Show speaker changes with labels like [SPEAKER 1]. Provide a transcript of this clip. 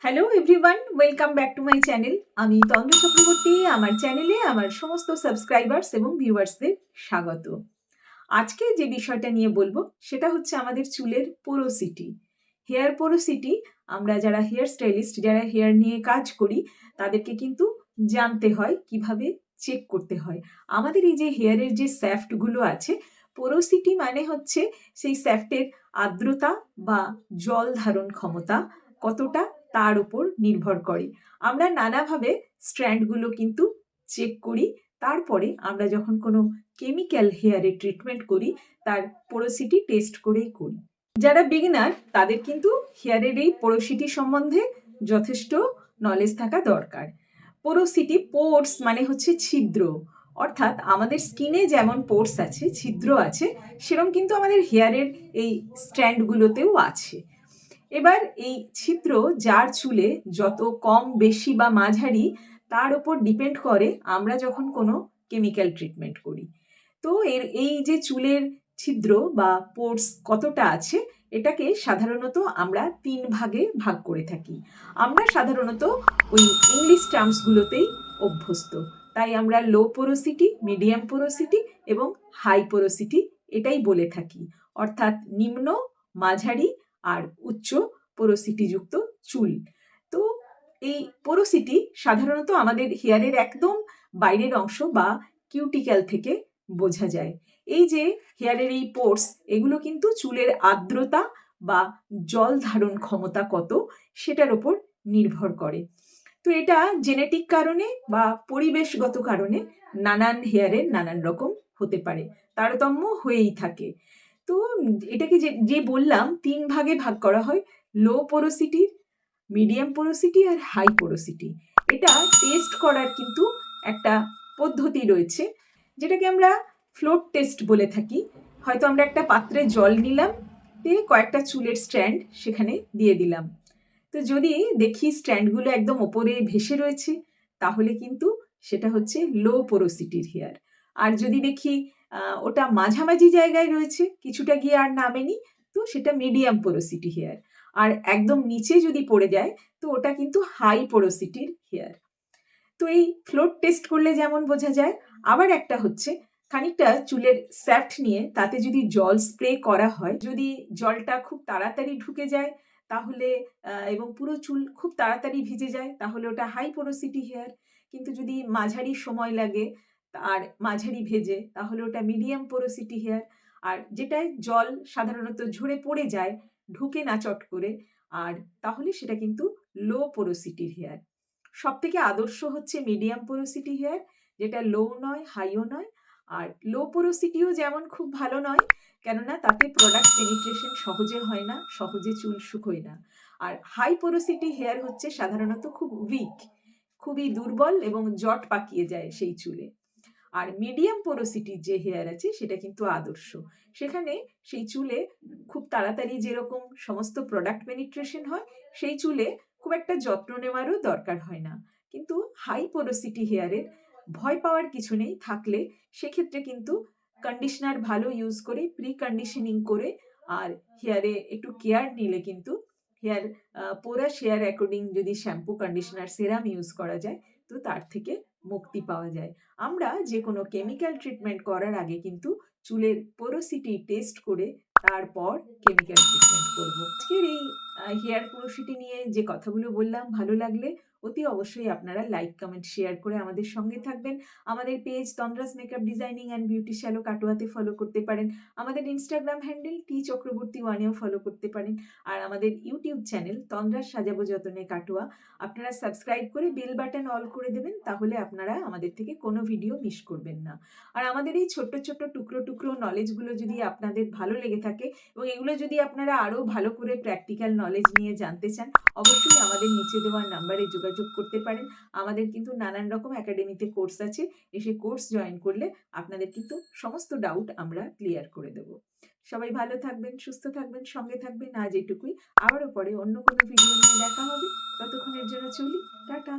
[SPEAKER 1] Hello everyone, welcome back to my channel. আমি তন্দ্রা চক্রবর্তী। আমার চ্যানেলে আমার সমস্ত সাবস্ক্রাইবার্স এবং ভিউয়ার্সদের স্বাগত। আজকে যে বিষয়টা নিয়ে বলবো সেটা হচ্ছে আমাদের চুলের পোরোসিটি। হেয়ার পোরোসিটি আমরা যারা হেয়ার স্টাইলিস্ট, যারা হেয়ার নিয়ে কাজ করি, তাদেরকে কিন্তু জানতে হয় কিভাবে চেক করতে হয়। আমাদের এই যে হেয়ারের যে স্যাফটগুলো আছে, পোরোসিটি মানে হচ্ছে সেই স্যাফটের আর্দ্রতা বা জল ধারণ ক্ষমতা কতটা, তার উপর নির্ভর করে। আমরা নানাভাবে স্ট্র্যান্ডগুলো কিন্তু চেক করি। তারপরে আমরা যখন কোনো কেমিক্যাল হেয়ারে ট্রিটমেন্ট করি, তার পোরোসিটি টেস্ট করেই করি। যারা বিগিনার তাদের কিন্তু হেয়ারের এই পোরোসিটি সম্বন্ধে যথেষ্ট নলেজ থাকা দরকার। পোরোসিটি, পোর্স মানে হচ্ছে ছিদ্র, অর্থাৎ আমাদের স্কিনে যেমন পোর্স আছে, ছিদ্র আছে, সেরকম কিন্তু আমাদের হেয়ারের এই স্ট্র্যান্ডগুলোতেও আছে। এবার এই ছিদ্র যার চুলে যত কম, বেশি বা মাঝারি, তার উপর ডিপেন্ড করে আমরা যখন কোনো কেমিক্যাল ট্রিটমেন্ট করি। তো এই যে চুলের ছিদ্র বা পোর্স কতটা আছে, এটাকে সাধারণত আমরা 3 ভাগে ভাগ করে থাকি। আমরা সাধারণত ওই ইংলিশ টার্মসগুলোতেই অভ্যস্ত, তাই আমরা লো পোরোসিটি, মিডিয়াম পোরোসিটি এবং হাই পোরোসিটি এটাই বলে থাকি, অর্থাৎ নিম্ন, মাঝারি আর উচ্চ পোরোসিটিযুক্ত চুল। তো এই পোরোসিটি সাধারণত আমাদের হেয়ারের একদম বাইরের অংশ বা কিউটিক্যাল থেকে বোঝা যায়। এই যে হেয়ারের এই পোর্স, এগুলো কিন্তু চুলের আর্দ্রতা বা জল ধারণ ক্ষমতা কত, সেটার ওপর নির্ভর করে। তো এটা জেনেটিক কারণে বা পরিবেশগত কারণে নানান হেয়ারের নানান রকম হতে পারে, তারতম্য হয়েই থাকে। তো এটাকে যে যে বললাম 3 ভাগে ভাগ করা হয়: লো পোরোসিটি, মিডিয়াম পোরোসিটি আর হাই পোরোসিটি। এটা টেস্ট করার কিন্তু একটা পদ্ধতি রয়েছে, যেটাকে আমরা ফ্লোট টেস্ট বলে থাকি। হয়তো আমরা একটা পাত্রে জল নিলাম, দিয়ে কয়েকটা চুলের স্ট্র্যান্ড সেখানে দিয়ে দিলাম। তো যদি দেখি স্ট্র্যান্ডগুলো একদম ওপরে ভেসে রয়েছে, তাহলে কিন্তু সেটা হচ্ছে লো পোরোসিটির হেয়ার। আর যদি দেখি ওটা মাঝামাঝি জায়গায় রয়েছে, কিছুটা গিয়ে আর নামেনি, তো সেটা মিডিয়াম পোরোসিটি হেয়ার। আর একদম নিচে যদি পড়ে যায়, তো ওটা কিন্তু হাই পোরোসিটির হেয়ার। তো এই ফ্লোট টেস্ট করলে যেমন বোঝা যায়, আবার একটা হচ্ছে খানিকটা চুলের স্যাফট নিয়ে তাতে যদি জল স্প্রে করা হয়, যদি জলটা খুব তাড়াতাড়ি ঢুকে যায় তাহলে এবং পুরো চুল খুব তাড়াতাড়ি ভিজে যায়, তাহলে ওটা হাই পোরোসিটি হেয়ার। কিন্তু যদি মাঝারি সময় লাগে আর মাঝারি ভেজে, তাহলে ওটা মিডিয়াম পোরোসিটি হেয়ার। আর যেটায় জল সাধারণত ঝরে পড়ে যায়, ঢুকে না চট করে, আর তাহলে সেটা কিন্তু লো পোরোসিটির হেয়ার। সব থেকে আদর্শ হচ্ছে মিডিয়াম পোরোসিটি হেয়ার, যেটা লো নয়, হাইও নয়। আর লো পোরোসিটিও যেমন খুব ভালো নয়, কেননা তাতে প্রোডাক্ট পেনিট্রেশন সহজে হয় না, সহজে চুল শুকোয় না। আর হাই পোরোসিটি হেয়ার হচ্ছে সাধারণত খুব উইক, খুবই দুর্বল এবং জট পাকিয়ে যায় সেই চুলে। আর মিডিয়াম পোরোসিটির যে হেয়ার আছে সেটা কিন্তু আদর্শ, সেখানে সেই চুলে খুব তাড়াতাড়ি যেরকম সমস্ত প্রোডাক্ট পেনিট্রেশন হয়, সেই চুলে খুব একটা যত্ন নেওয়ারও দরকার হয় না। কিন্তু হাই পোরোসিটি হেয়ারের ভয় পাওয়ার কিছু নেই, থাকলে সেক্ষেত্রে কিন্তু কন্ডিশনার ভালো ইউজ করে, প্রি কন্ডিশনিং করে, আর হেয়ারে একটু কেয়ার নিলে কিন্তু হেয়ার পোরাস হেয়ার অ্যাকর্ডিং যদি শ্যাম্পু, কন্ডিশনার, সেরাম ইউজ করা যায়, তো তার থেকে মুক্তি পাওয়া যায়। আমরা যে কোনো কেমিক্যাল ট্রিটমেন্ট করার আগে কিন্তু চুলের পোরোসিটি টেস্ট করে তারপর কেমিক্যাল ট্রিটমেন্ট করব। আজকের এই হেয়ার পোরোসিটি নিয়ে যে কথাগুলো বললাম, ভালো লাগলে অতি অবশ্যই আপনারা লাইক, কমেন্ট, শেয়ার করে আমাদের সঙ্গে থাকবেন। আমাদের page Tandra's makeup designing and beauty শ্যালো কাটোয়াতে ফলো করতে পারেন। আমাদের ইনস্টাগ্রাম হ্যান্ডেল টি চক্রবর্তী ওয়ানেও ফলো করতে পারেন। আর আমাদের ইউটিউব চ্যানেল তন্দ্রাস সাজাবো যতনে কাটোয়া আপনারা সাবস্ক্রাইব করে বেল বাটন অল করে দেবেন, তাহলে আপনারা আমাদের থেকে কোনো ভিডিও মিস করবেন না। আর আমাদের এই ছোট্ট ছোট্ট টুকরো টুকরো নলেজগুলো যদি আপনাদের ভালো লেগে থাকে এবং এগুলো যদি আপনারা আরও ভালো করে প্র্যাকটিক্যাল নলেজ নিয়ে জানতে চান, অবশ্যই আমাদের নিচে দেওয়া নাম্বারে যোগাযোগ করতে পারেন। আমাদের কিন্তু নানান রকম একাডেমিতে কোর্স আছে, এসে কোর্স জয়েন করলে আপনাদের কিন্তু সমস্ত ডাউট আমরা ক্লিয়ার করে দেব। সবাই ভালো থাকবেন, সুস্থ থাকবেন, সঙ্গে থাকবেন। আজ এটুকুই, আবারও পরে অন্য কোনো ভিডিও নিয়ে দেখা হবে। ততক্ষণের জন্য চলি, টাটা।